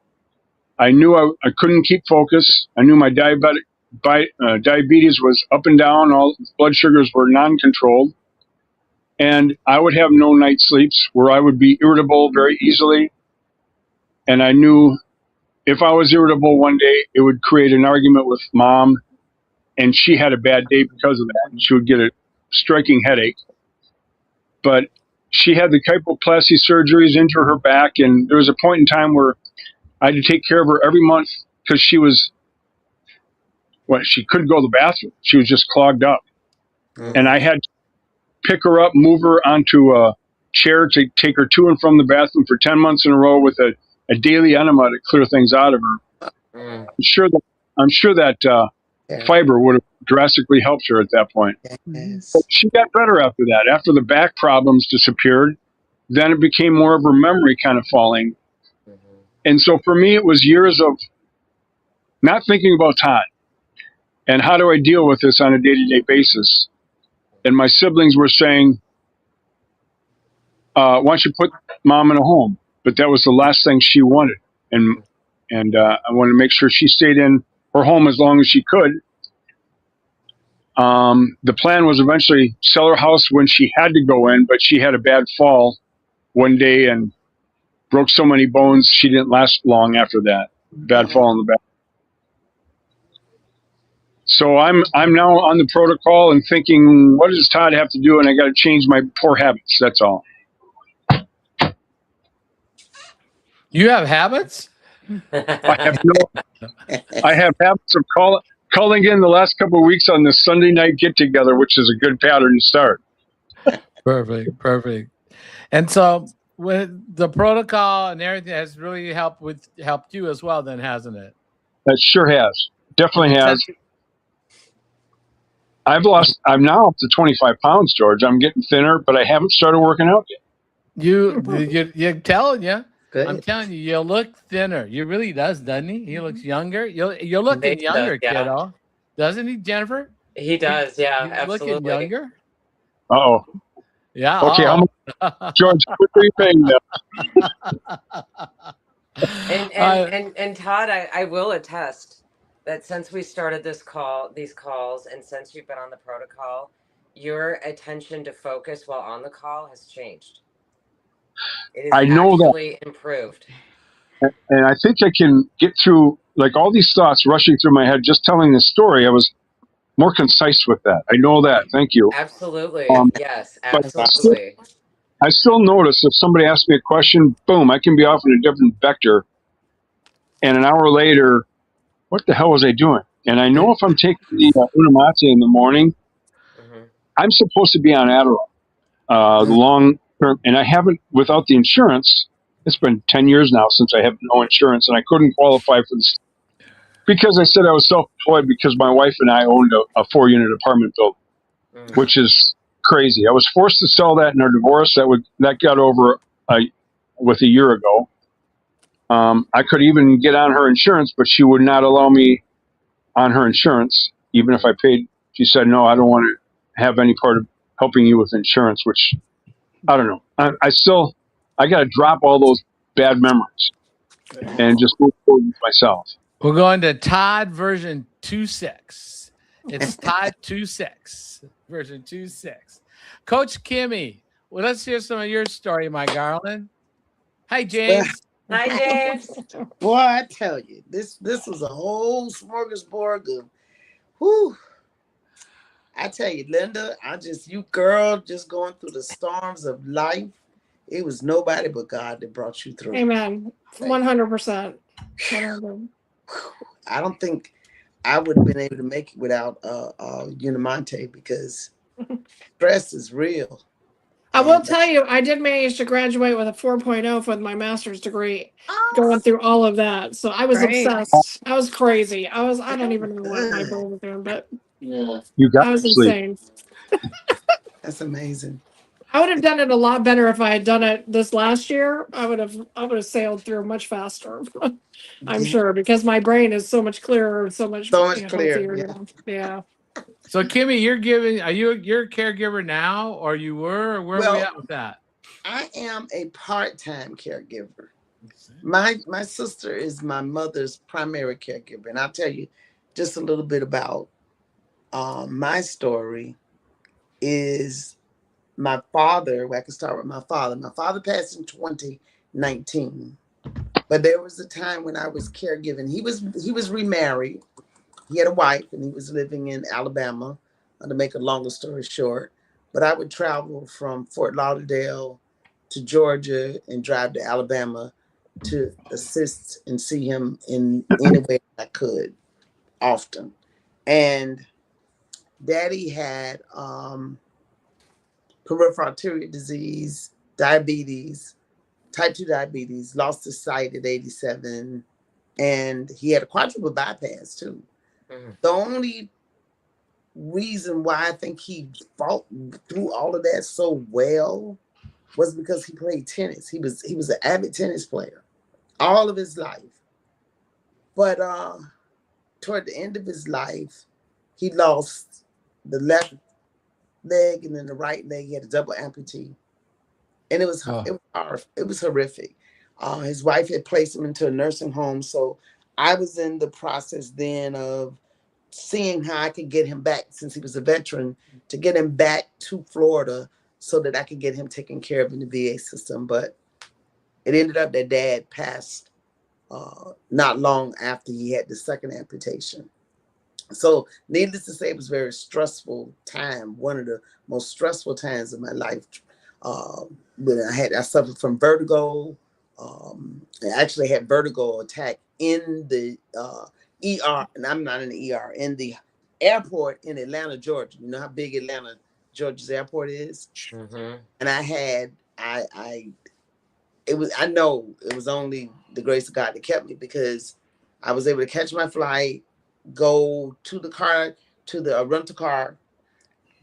I knew I couldn't keep focus. I knew my diabetes was up and down. All blood sugars were non-controlled. And I would have no night sleeps where I would be irritable very easily. And I knew if I was irritable one day, it would create an argument with mom. And she had a bad day because of that. She would get a striking headache. But she had the kyphoplasty surgeries into her back. And there was a point in time where I had to take care of her every month because she couldn't go to the bathroom. She was just clogged up. And I had to pick her up, move her onto a chair to take her to and from the bathroom for 10 months in a row with a daily enema to clear things out of her. I'm sure that fiber would have drastically helped her at that point. Yes. But she got better after that. After the back problems disappeared, then it became more of her memory kind of falling. And so for me, it was years of not thinking about Todd and how do I deal with this on a day-to-day basis. And my siblings were saying, why don't you put mom in a home? But that was the last thing she wanted. And I wanted to make sure she stayed in her home as long as she could. The plan was eventually sell her house when she had to go in, but she had a bad fall one day and broke so many bones she didn't last long after that. Bad fall in the back. So I'm now on the protocol and thinking, what does Todd have to do? And I got to change my poor habits. That's all. You have habits? I have habits of calling in the last couple of weeks on this Sunday night get together, which is a good pattern to start. Perfect. And so with the protocol and everything has really helped you as well, then, hasn't it? That sure has. Definitely has. I'm now up to 25 pounds, George. I'm getting thinner, but I haven't started working out yet. You're telling you. Good. I'm telling you, you look thinner. He really does, doesn't he? He looks younger. You're looking younger, kiddo. Doesn't he, Jennifer? He does, yeah, He's absolutely. looking younger. Uh-oh. Yeah. Okay, how much, George, what are you paying now? And Todd, I will attest that since we started these calls, and since you've been on the protocol, your attention to focus while on the call has changed. It I know actually improved. And I think I can get through, like, all these thoughts rushing through my head just telling this story. I was more concise with that. I know that. Thank you. Absolutely. Yes, but absolutely. I still notice if somebody asks me a question, boom, I can be off in a different vector. And an hour later, what the hell was I doing? And I know if I'm taking the Unamate in the morning, I'm supposed to be on Adderall, the long term. And I haven't, without the insurance, it's been 10 years now since I have no insurance, and I couldn't qualify for this because I said I was self-employed because my wife and I owned a 4-unit apartment building, which is crazy. I was forced to sell that in our divorce. That got over with a year ago. I could even get on her insurance, but she would not allow me on her insurance, even if I paid. She said, no, I don't want to have any part of helping you with insurance, which I don't know. I got to drop all those bad memories and just move forward with myself. We're going to Todd version 2.6. It's Todd 2.6, version 2.6. Coach Kimmy, well, let's hear some of your story, my darling. Hi, James. Hi, James. Boy, I tell you, this was a whole smorgasbord of, whew. I tell you, Linda, you girl, just going through the storms of life. It was nobody but God that brought you through. Amen. 100%. I don't think I would have been able to make it without Unamate because stress is real. I will tell you, I did manage to graduate with a 4.0 for my master's degree, going through all of that. So I was obsessed. I was crazy. I don't even know what my brain was doing, but You I was insane. That's amazing. I would have done it a lot better if I had done it this last year. I would have sailed through much faster. I'm sure, because my brain is so much clearer, so much clearer. Yeah. So Kimmy, you're a caregiver now, or you were, or where are we at with that? I am a part-time caregiver. My sister is my mother's primary caregiver, and I'll tell you just a little bit about my story. Is my father, well, I can start with my father. My father passed in 2019, but there was a time when I was caregiving. He was remarried. He had a wife, and he was living in Alabama. To make a longer story short, but I would travel from Fort Lauderdale to Georgia and drive to Alabama to assist and see him in any way I could, often. And Daddy had peripheral arterial disease, diabetes, type 2 diabetes, lost his sight at 87, and he had a quadruple bypass too. The only reason why I think he fought through all of that so well was because he played tennis. He was an avid tennis player all of his life. But toward the end of his life, he lost the left leg and then the right leg. He had a double amputee. And it was horrific. His wife had placed him into a nursing home. So I was in the process then of seeing how I could get him back, since he was a veteran, to get him back to Florida so that I could get him taken care of in the VA system. But it ended up that Dad passed not long after he had the second amputation. So needless to say, it was a very stressful time, one of the most stressful times of my life. When I suffered from vertigo. I actually had vertigo attack in the ER, and I'm not in the ER, in the airport in Atlanta, Georgia. You know how big Atlanta, Georgia's airport is? And I know it was only the grace of God that kept me, because I was able to catch my flight, go to the car, to the rental car,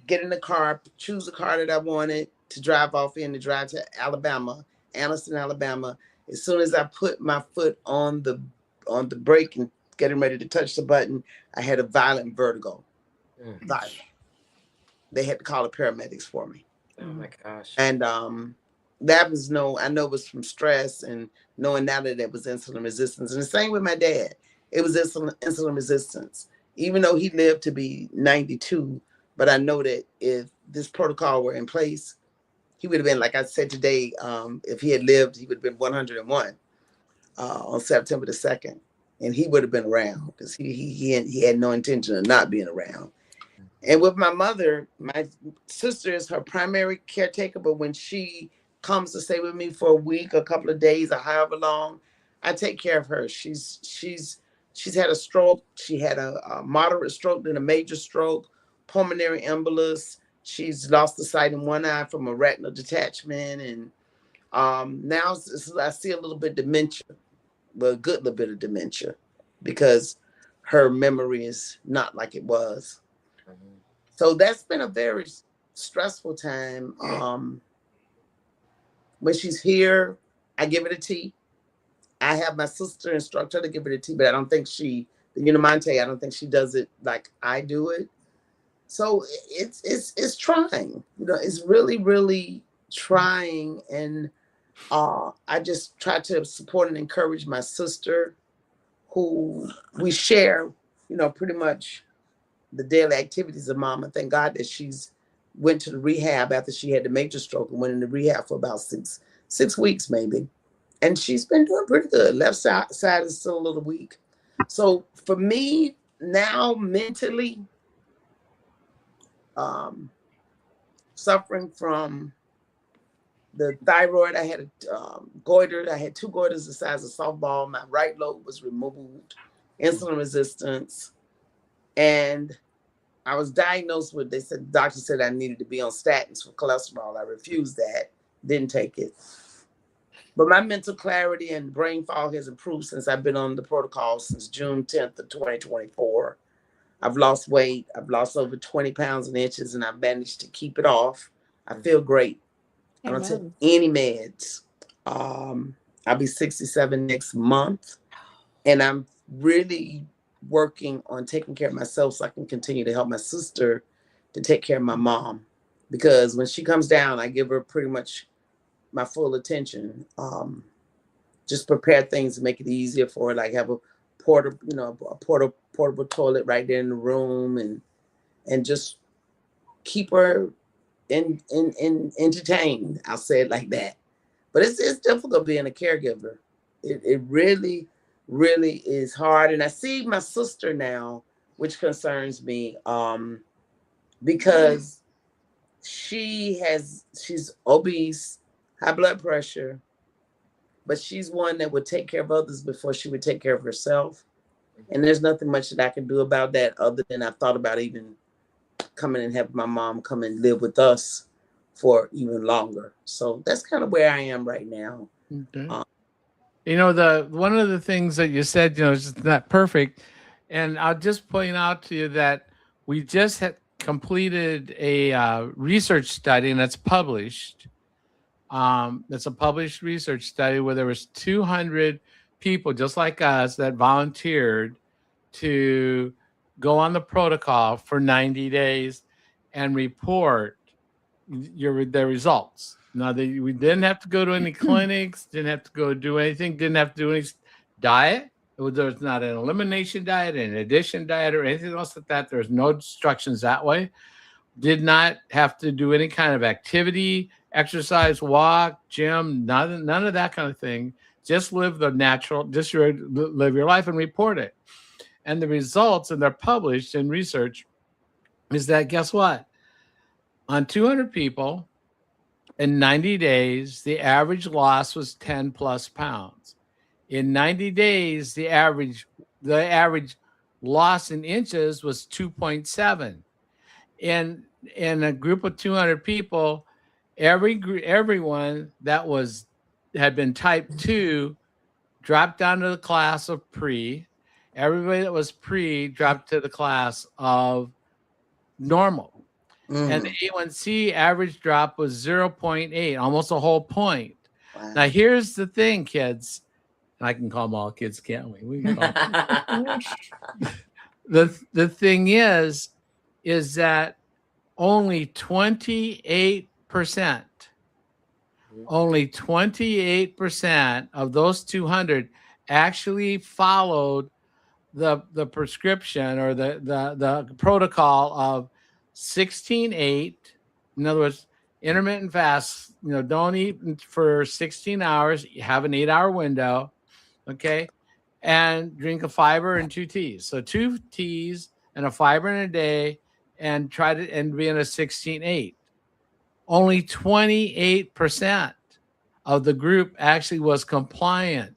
get in the car, choose the car that I wanted to drive off in, to drive to Alabama, Anniston, Alabama. As soon as I put my foot on the brake and getting ready to touch the button, I had a violent vertigo. Violent. They had to call the paramedics for me. Oh my gosh. And that was I know it was from stress, and knowing now that it was insulin resistance. And the same with my dad. It was insulin resistance. Even though he lived to be 92, but I know that if this protocol were in place, he would have been, like I said today, if he had lived, he would have been 101 on September the 2nd. And he would have been around, because he had no intention of not being around. And with my mother, my sister is her primary caretaker, but when she comes to stay with me for a week, a couple of days, or however long, I take care of her. She's had a stroke. She had a moderate stroke, then a major stroke, pulmonary embolus. She's lost the sight in one eye from a retinal detachment, and now I see a little bit of dementia, but a good little bit of dementia, because her memory is not like it was. So that's been a very stressful time. When she's here, I give it a tea. I have my sister instruct her to give it a tea, but I don't think I don't think she does it like I do it. So it's trying. It's really, really trying. And I just try to support and encourage my sister, who we share, pretty much the daily activities of Mom. And thank God that she's went to the rehab after she had the major stroke, and went into rehab for about six weeks maybe. And she's been doing pretty good. Left side is still a little weak. So for me now, mentally, suffering from the thyroid, I had a goiter. I had 2 goiters the size of softball. My right lobe was removed, insulin resistance, and I was diagnosed with, the doctor said I needed to be on statins for cholesterol. I refused that, didn't take it. But my mental clarity and brain fog has improved since I've been on the protocol since June 10th of 2024. I've lost weight. I've lost over 20 pounds and inches, and I've managed to keep it off. I feel great. I don't take any meds. I'll be 67 next month, and I'm really working on taking care of myself so I can continue to help my sister to take care of my mom, because when she comes down, I give her pretty much my full attention. Just prepare things to make it easier for her, like have a portable toilet right there in the room, and just keep her entertained. I'll say it like that. But it's difficult being a caregiver. It really, really is hard. And I see my sister now, which concerns me, because she's obese, high blood pressure, but she's one that would take care of others before she would take care of herself. And there's nothing much that I can do about that other than I thought about even coming and having my mom come and live with us for even longer. So that's kind of where I am right now. Okay. You know, one of the things that you said, you know, is just not perfect. And I'll just point out to you that we just had completed a research study, and it's published. It's a published research study where there was 200 people just like us that volunteered to go on the protocol for 90 days and report their results. Now, we didn't have to go to any clinics, didn't have to go do anything, didn't have to do any diet. There was not an elimination diet, an addition diet, or anything else like that. There was no instructions that way. Did not have to do any kind of activity, exercise, walk, gym, none of that kind of thing. Just live the natural, live your life and report it. And the results, and they're published in research, is that guess what? On 200 people in 90 days, the average loss was 10 plus pounds. In 90 days, the average loss in inches was 2.7. In a group of 200 people, everyone that had been type 2 dropped down to the class of pre. Everybody that was pre dropped to the class of normal. And the A1C average drop was 0.8, almost a whole point. Wow. Now, here's the thing, kids. I can call them all kids, can't we? We can call them. The thing is that only 28%, of those 200 actually followed the prescription or the protocol of 16-8. In other words, intermittent fast, you know, don't eat for 16 hours, you have an 8-hour window, okay? And drink a fiber and 2 teas. So 2 teas and a fiber in a day, and try to be in a 16-8. Only 28% of the group actually was compliant.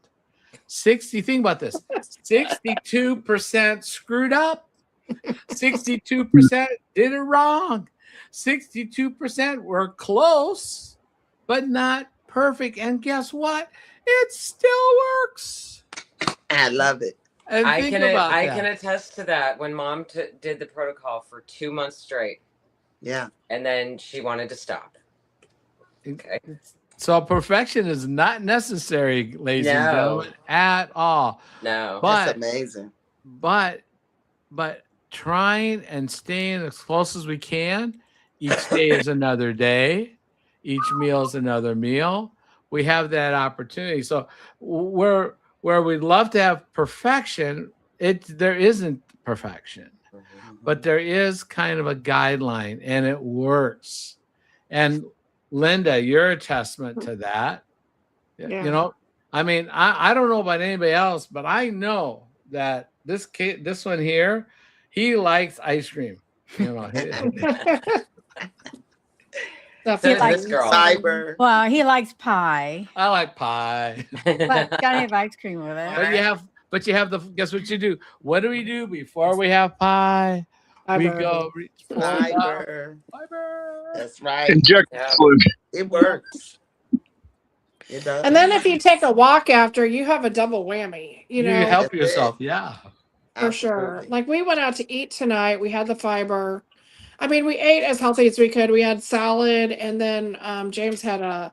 Think about this. 62% screwed up. 62% did it wrong. 62% were close, but not perfect. And guess what? It still works. I love it. And I can attest to that. When Mom did the protocol for 2 months straight. Yeah. And then she wanted to stop. Okay. So perfection is not necessary, ladies and gentlemen, at all. No. That's amazing. But trying and staying as close as we can. Each day is another day. Each meal is another meal. We have that opportunity. So where we'd love to have perfection, there isn't perfection, but there is kind of a guideline, and it works. And Linda, you're a testament to that. Yeah. You know, I mean, I don't know about anybody else, but I know that this one here, he likes ice cream. You know, he likes fiber. Well, he likes pie. I like pie. But gotta have ice cream with it. But you have guess what you do? What do we do before we have pie? Fiber. We go fiber. That's right. Inject fluid. It works. It does. And then if you take a walk after, you have a double whammy. You know, help yourself. Yeah. For sure. Like we went out to eat tonight. We had the fiber. I mean, we ate as healthy as we could. We had salad, and then James had a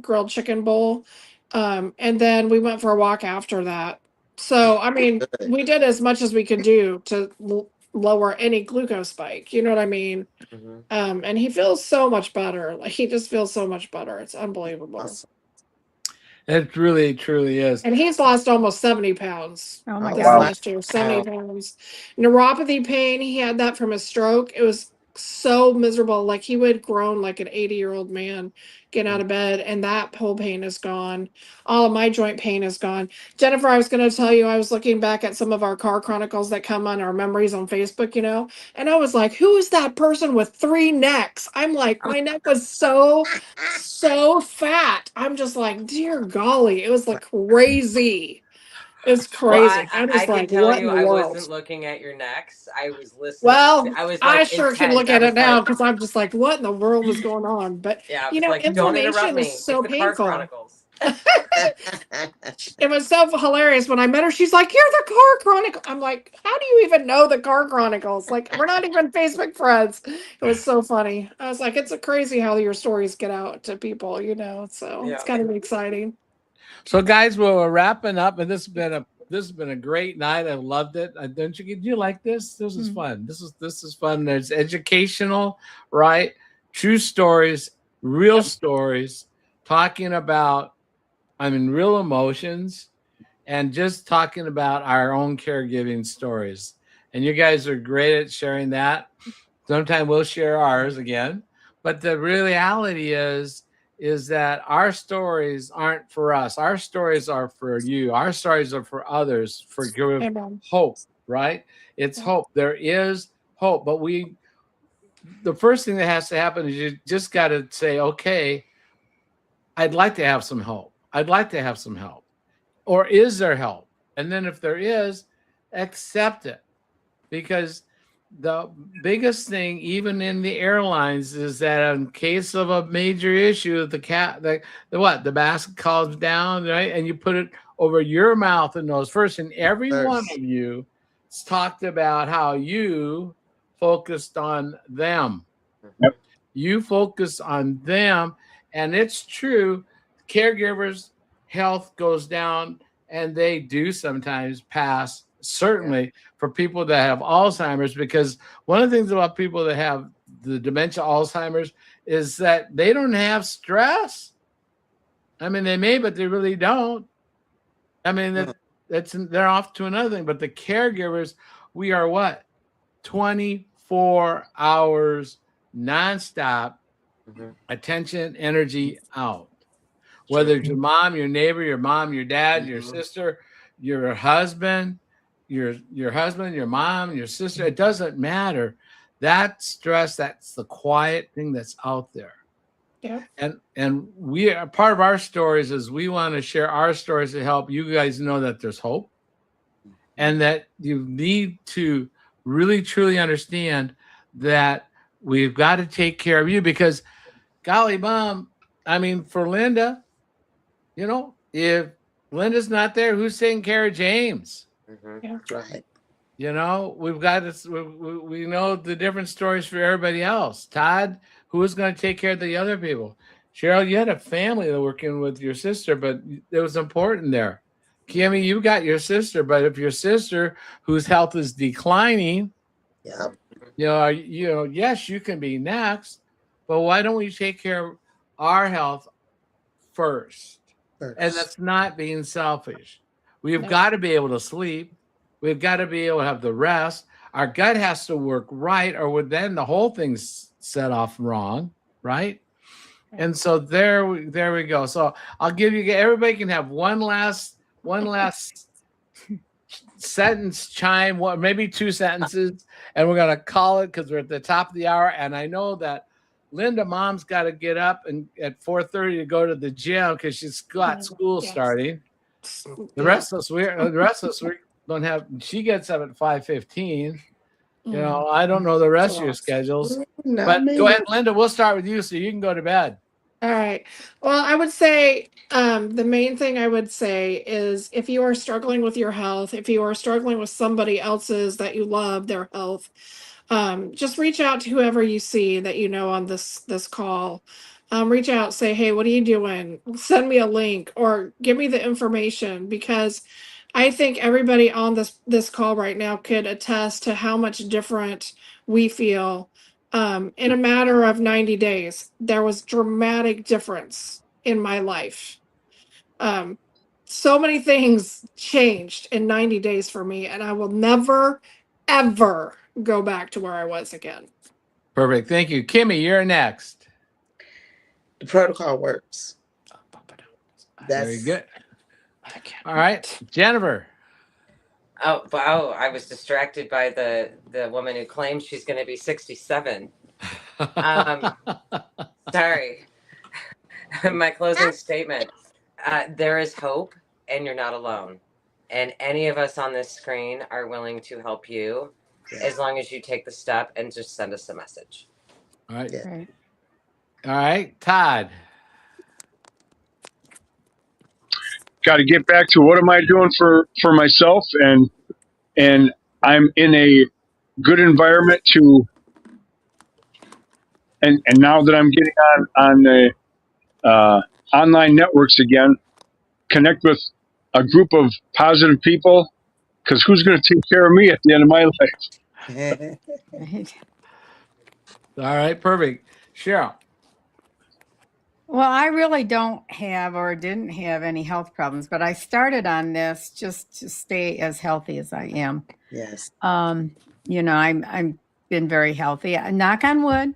grilled chicken bowl. And then we went for a walk after that. So, I mean, we did as much as we could do to lower any glucose spike. You know what I mean? Mm-hmm. And he feels so much better. Like he just feels so much better. It's unbelievable. Awesome. It really, truly is. And he's lost almost 70 pounds. Oh my God. God. Last year, 70 pounds. Neuropathy pain, he had that from a stroke. It was so miserable. Like he would groan like an 80-year-old man, get out of bed, and that whole pain is gone. All of my joint pain is gone. Jennifer, I was going to tell you, I was looking back at some of our car chronicles that come on our memories on Facebook, and I was like, who is that person with 3 necks? I'm like, my neck was so fat. I'm just like, dear golly, it was like crazy. It's Well, crazy. I'm I just can like, tell what in you, the I world? wasn't looking at your necks. I was listening. Well, I was I like sure can intent. look I at it was now like, because I'm just like, what in the world is going on? But yeah, I was like, don't interrupt inflammation is me. It's so the Car painful. Chronicles. It was so hilarious when I met her. She's like, "You're the Car Chronicle." I'm like, "How do you even know the Car Chronicles? Like, we're not even Facebook friends." It was so funny. I was like, "It's a crazy how your stories get out to people, So it's Yeah. kind of exciting." So, guys, we're wrapping up, and this has been a great night. I loved it. Don't you? Do you like this? This is fun. This is fun. There's educational, right? True stories, real stories, talking about, real emotions, and just talking about our own caregiving stories. And you guys are great at sharing that. Sometime we'll share ours again. But the reality is that our stories aren't for us. Our stories are for you. Our stories are for others, for give Amen. hope, right? It's hope. There is hope. But the first thing that has to happen is you just got to say, okay, I'd like to have some help. I'd like to have some help. Or is there help? And then if there is, accept it. Because the biggest thing, even in the airlines, is that in case of a major issue, the mask comes down, right? And you put it over your mouth and nose first. And every one of you talked about how you focused on them. Yep. You focus on them. And it's true, caregivers' health goes down, and they do sometimes pass, certainly for people that have Alzheimer's, because one of the things about people that have the dementia Alzheimer's is that they don't have stress. They may, but they really don't. They're off to another thing. But the caregivers, we are what? 24 hours nonstop, attention, energy out. Whether it's your mom, your neighbor, your mom, your dad, your sister, your husband, your husband, your mom, your sister, it doesn't matter. That stress, that's the quiet thing that's out there. Yeah. And we are part of our stories is we want to share our stories to help you guys know that there's hope, and that you need to really truly understand that we've got to take care of you, because golly, Mom, for Linda, if Linda's not there, who's taking care of James? Yeah. Right. We've got this. We know the different stories for everybody else. Todd, who is going to take care of the other people? Cheryl, you had a family that working with your sister, but it was important there. Kimmy, you got your sister, but if your sister, whose health is declining, yes, you can be next, but why don't we take care of our health first? And that's not being selfish. We've got to be able to sleep. We've got to be able to have the rest. Our gut has to work right, or then the whole thing's set off wrong, right? And so there we go. So I'll give you, everybody can have one last sentence chime, maybe 2 sentences, and we're gonna call it because we're at the top of the hour. And I know that Linda, Mom's got to get up and at 4:30 to go to the gym because she's got school starting. The rest of us, we don't have. She gets up at 5:15. I don't know the rest of your schedules, but go ahead, Linda. We'll start with you so you can go to bed. All right. Well, I would say the main thing I would say is if you are struggling with your health, if you are struggling with somebody else's that you love, their health, just reach out to whoever you see that on this call. Reach out, say, hey, what are you doing? Send me a link or give me the information, because I think everybody on this call right now could attest to how much different we feel. In a matter of 90 days, there was dramatic difference in my life. So many things changed in 90 days for me, and I will never, ever go back to where I was again. Perfect. Thank you. Kimmy, you're next. The protocol works. Very good. I can't. All right. Jennifer. Oh, wow. I was distracted by the woman who claims she's going to be 67. Sorry. My closing statement. There is hope, and you're not alone. And any of us on this screen are willing to help you as long as you take the step and just send us a message. All right. Yeah. Right. All right. Todd. Got to get back to what am I doing for myself, and I'm in a good environment to, and now that I'm getting on the online networks again, connect with a group of positive people, because who's going to take care of me at the end of my life? Right. All right. Perfect. Cheryl. Well, I really don't have or didn't have any health problems, but I started on this just to stay as healthy as I am. Yes. You know, I'm been very healthy. Knock on wood,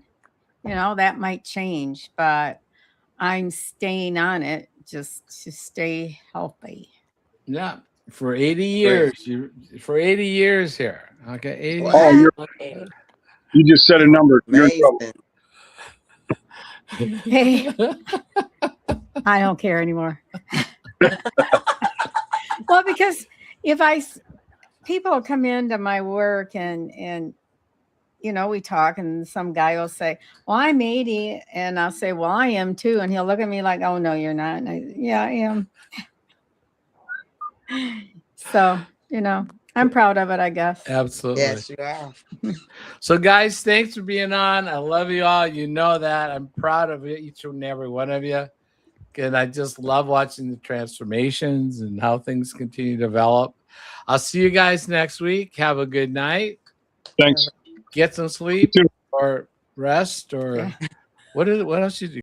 you know, that might change, but I'm staying on it just to stay healthy. Yeah. For 80 years. For 80 years here. Okay. 80 Wow. Oh, you just said a number. You're in trouble. Amazing. Hey, I don't care anymore. Well, because if people come into my work and you know, we talk and some guy will say, well, I'm 80. And I'll say, well, I am too. And he'll look at me like, oh, no, you're not. And yeah, I am. So, you know, I'm proud of it, I guess. Absolutely. Yes, you are. So, guys, thanks for being on. I love you all. You know that. I'm proud of each and every one of you. And I just love watching the transformations and how things continue to develop. I'll see you guys next week. Have a good night. Thanks. Get some sleep or rest or what else you do?